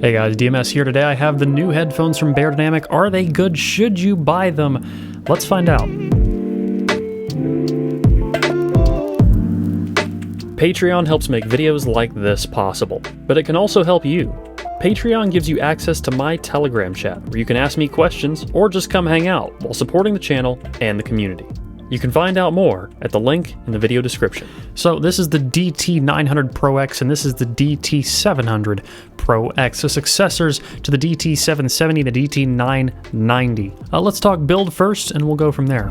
Hey guys, DMS here. Today I have the new headphones from Beyerdynamic. Are they good? Should you buy them? Let's find out. Patreon helps make videos like this possible, but it can also help you. Patreon gives you access to my Telegram chat, where you can ask me questions or just come hang out while supporting the channel and the community. You can find out more at the link in the video description. So this is the DT900 Pro X and this is the DT700 Pro X, the successors to the DT770, the DT990. Let's talk build first and we'll go from there.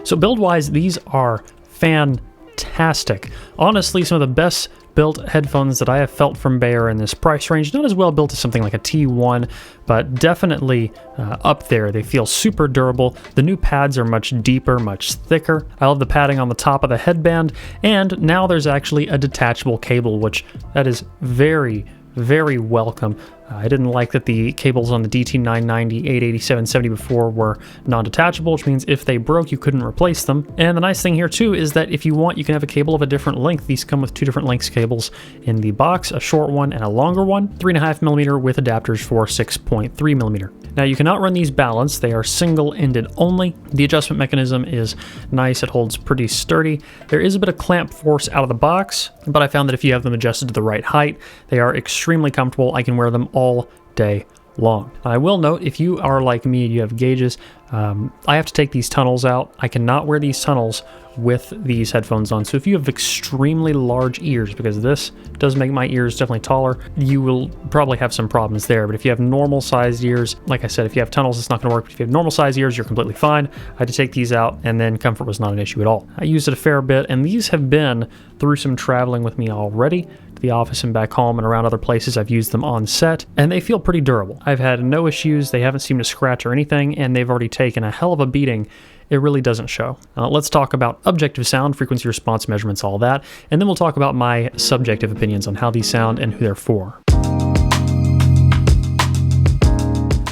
So build-wise, these are fantastic. Honestly, some of the best built headphones that I have felt from Beyer in this price range. Not as well built as something like a T1, but definitely up there. They feel super durable. The new pads are much deeper, much thicker. I love the padding on the top of the headband, and now there's actually a detachable cable, which that is very welcome. I didn't like that the cables on the DT990, 880, 770 before were non-detachable, which means if they broke, you couldn't replace them. And the nice thing here too is that if you want, you can have a cable of a different length. These come with two different lengths cables in the box, a short one and a longer one, 3.5mm with adapters for 6.3mm. Now you cannot run these balanced, they are single-ended only. The adjustment mechanism is nice, it holds pretty sturdy. There is a bit of clamp force out of the box, but I found that if you have them adjusted to the right height, they are extremely comfortable. I can wear them all day long. I will note, if you are like me and you have gauges, I have to take these tunnels out. I cannot wear these tunnels with these headphones on. So if you have extremely large ears, because this does make my ears definitely taller, you will probably have some problems there. But if you have normal sized ears, like I said, if you have tunnels, it's not gonna work. But if you have normal sized ears, you're completely fine. I had to take these out, and then comfort was not an issue at all. I used it a fair bit, and these have been through some traveling with me already. The office and back home and around other places. I've used them on set, and they feel pretty durable. I've had no issues. They haven't seemed to scratch or anything, and they've already taken a hell of a beating. It really doesn't show. Let's talk about objective sound, frequency response measurements, all that, and then we'll talk about my subjective opinions on how these sound and who they're for.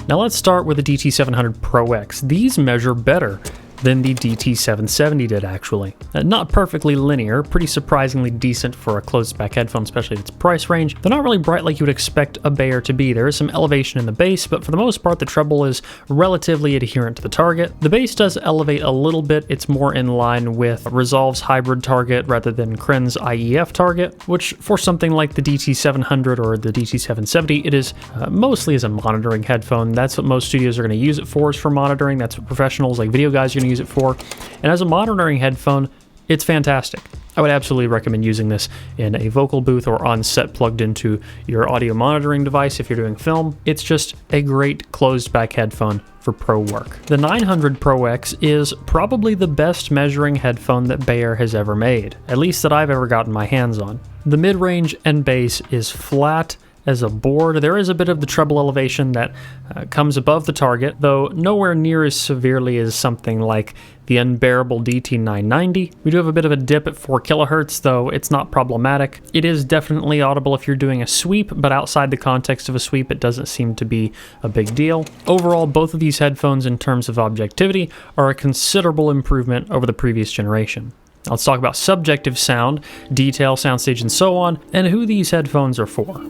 Now let's start with the DT700 Pro X. These measure better than the DT770 did, actually. Not perfectly linear, pretty surprisingly decent for a closed back headphone, especially at its price range. They're not really bright like you would expect a Beyer to be. There is some elevation in the bass, but for the most part the treble is relatively adherent to the target. The bass does elevate a little bit. It's more in line with Resolve's hybrid target rather than Kren's IEF target, which for something like the DT700 or the DT770, it is mostly as a monitoring headphone. That's what most studios are going to use it for, is for monitoring. That's what professionals like video guys are going to use it for. And as a monitoring headphone, it's fantastic. I would absolutely recommend using this in a vocal booth or on set plugged into your audio monitoring device if you're doing film. It's just a great closed back headphone for pro work. The 900 Pro X is probably the best measuring headphone that Beyer has ever made, at least that I've ever gotten my hands on. The mid-range and bass is flat as a board. There is a bit of the treble elevation that comes above the target, though nowhere near as severely as something like the unbearable DT990. We do have a bit of a dip at 4 kilohertz, though it's not problematic. It is definitely audible if you're doing a sweep, but outside the context of a sweep, it doesn't seem to be a big deal. Overall, both of these headphones in terms of objectivity are a considerable improvement over the previous generation. Now let's talk about subjective sound, detail, soundstage, and so on, and who these headphones are for.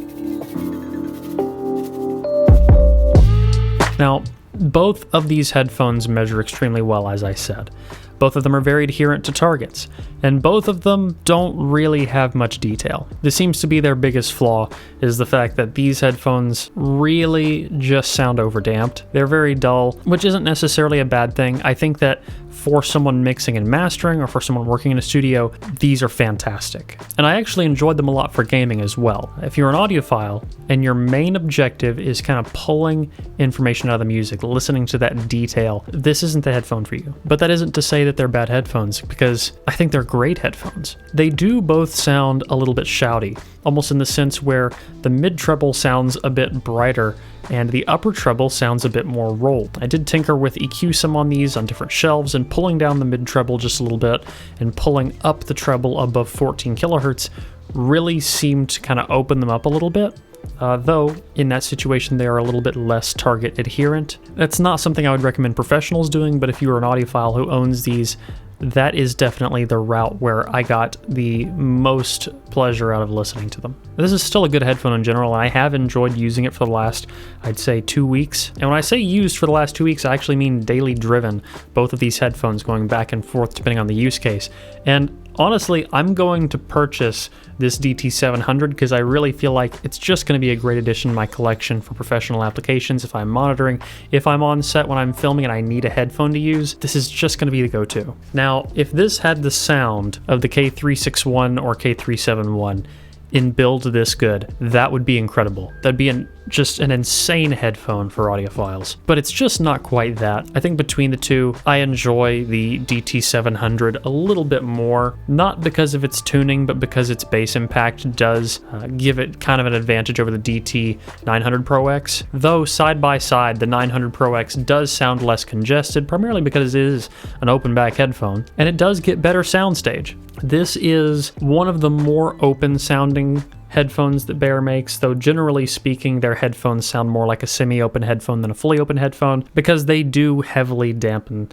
Now, both of these headphones measure extremely well, as I said. Both of them are very adherent to targets, and both of them don't really have much detail. This seems to be their biggest flaw, is the fact that these headphones really just sound overdamped. They're very dull, which isn't necessarily a bad thing. I think that for someone mixing and mastering or for someone working in a studio, these are fantastic. And I actually enjoyed them a lot for gaming as well. If you're an audiophile and your main objective is kind of pulling information out of the music, listening to that detail, this isn't the headphone for you. But that isn't to say that they're bad headphones, because I think they're great headphones. They do both sound a little bit shouty, almost in the sense where the mid-treble sounds a bit brighter and the upper treble sounds a bit more rolled. I did tinker with EQ some on these on different shelves, and pulling down the mid-treble just a little bit and pulling up the treble above 14 kilohertz really seemed to kind of open them up a little bit. Though in that situation they are a little bit less target adherent. That's not something I would recommend professionals doing, but if you are an audiophile who owns these, that is definitely the route where I got the most pleasure out of listening to them. This is still a good headphone in general, and I have enjoyed using it for the last, I'd say, 2 weeks. And when I say used for the last 2 weeks, I actually mean daily driven, both of these headphones going back and forth depending on the use case. And honestly, I'm going to purchase this DT700 because I really feel like it's just going to be a great addition to my collection for professional applications. If I'm monitoring, if I'm on set when I'm filming and I need a headphone to use, this is just going to be the go-to. Now, if this had the sound of the K361 or K371 in build this good, that would be incredible. That'd be just an insane headphone for audiophiles. But it's just not quite that. I think between the two, I enjoy the DT700 a little bit more, not because of its tuning, but because its bass impact does give it kind of an advantage over the DT900 Pro X. Though side by side, the 900 Pro X does sound less congested, primarily because it is an open back headphone, and it does get better soundstage. This is one of the more open sounding headphones that Beyer makes, though generally speaking their headphones sound more like a semi-open headphone than a fully open headphone because they do heavily dampen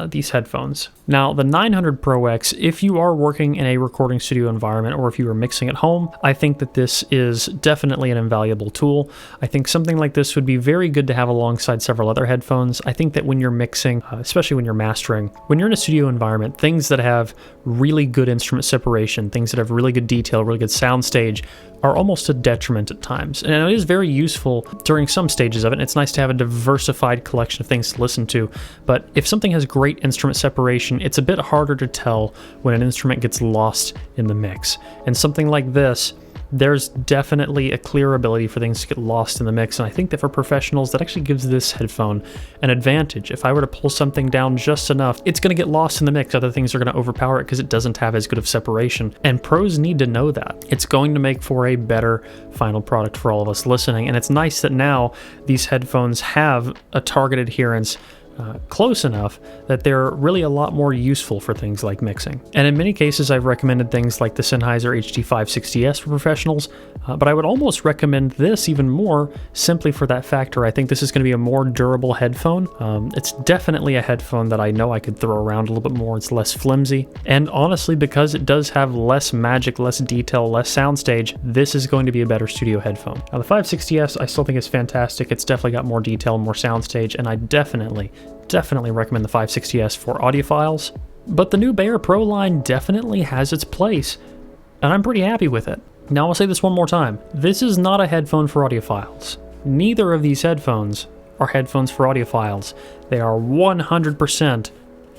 these headphones. Now, the 900 Pro X, if you are working in a recording studio environment or if you are mixing at home, I think that this is definitely an invaluable tool. I think something like this would be very good to have alongside several other headphones. I think that when you're mixing, especially when you're mastering, when you're in a studio environment, things that have really good instrument separation, things that have really good detail, really good soundstage, are almost a detriment at times. And it is very useful during some stages of it, and it's nice to have a diversified collection of things to listen to. But if something has great instrument separation, it's a bit harder to tell when an instrument gets lost in the mix. And something like this, there's definitely a clear ability for things to get lost in the mix, and I think that for professionals, that actually gives this headphone an advantage. If I were to pull something down just enough, it's going to get lost in the mix. Other things are going to overpower it because it doesn't have as good of separation, and pros need to know that. It's going to make for a better final product for all of us listening, and it's nice that now these headphones have a target adherence close enough that they're really a lot more useful for things like mixing. And in many cases, I've recommended things like the Sennheiser HD560S for professionals, but I would almost recommend this even more simply for that factor. I think this is going to be a more durable headphone. It's definitely a headphone that I know I could throw around a little bit more. It's less flimsy. And honestly, because it does have less magic, less detail, less soundstage, this is going to be a better studio headphone. Now, the 560S I still think is fantastic. It's definitely got more detail, more soundstage, and I definitely recommend the 560S for audiophiles. But the new Beyer Pro line definitely has its place, and I'm pretty happy with it. Now I'll say this one more time. This is not a headphone for audiophiles. Neither of these headphones are headphones for audiophiles. They are 100%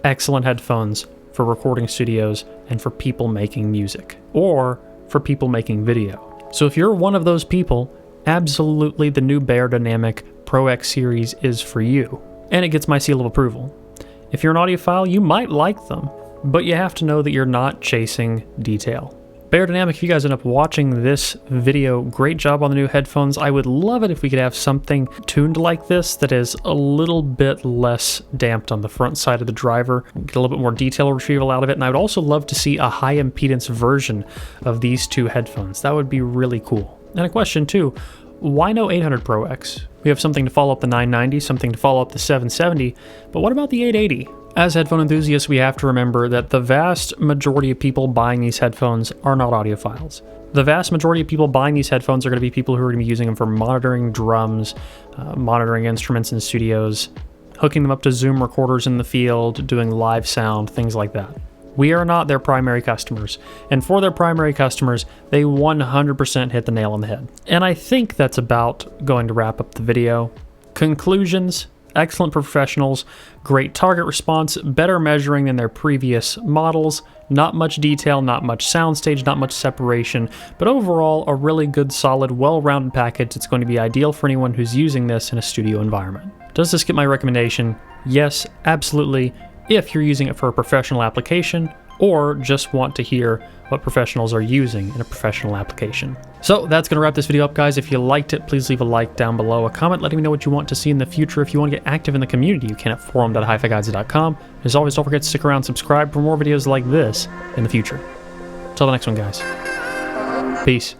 excellent headphones for recording studios and for people making music, or for people making video. So if you're one of those people, absolutely the new Beyerdynamic Pro X series is for you. And it gets my seal of approval. If you're an audiophile, you might like them, but you have to know that you're not chasing detail. Beyerdynamic, if you guys end up watching this video, great job on the new headphones. I would love it if we could have something tuned like this that is a little bit less damped on the front side of the driver, get a little bit more detail retrieval out of it, and I would also love to see a high impedance version of these two headphones. That would be really cool. And a question too, why no 800 Pro X? We have something to follow up the 990, something to follow up the 770, but what about the 880? As headphone enthusiasts, we have to remember that the vast majority of people buying these headphones are not audiophiles. The vast majority of people buying these headphones are going to be people who are going to be using them for monitoring drums, monitoring instruments in studios, hooking them up to Zoom recorders in the field, doing live sound, things like that. We are not their primary customers, and for their primary customers, they 100% hit the nail on the head. And I think that's about going to wrap up the video. Conclusions: excellent professionals, great target response, better measuring than their previous models, not much detail, not much soundstage, not much separation, but overall a really good, solid, well-rounded package that's going to be ideal for anyone who's using this in a studio environment. Does this get my recommendation? Yes, absolutely. If you're using it for a professional application, or just want to hear what professionals are using in a professional application. So that's going to wrap this video up, guys. If you liked it, please leave a like down below, a comment letting me know what you want to see in the future. If you want to get active in the community, you can at forum.hifiguides.com. As always, don't forget to stick around and subscribe for more videos like this in the future. Till the next one, guys. Peace.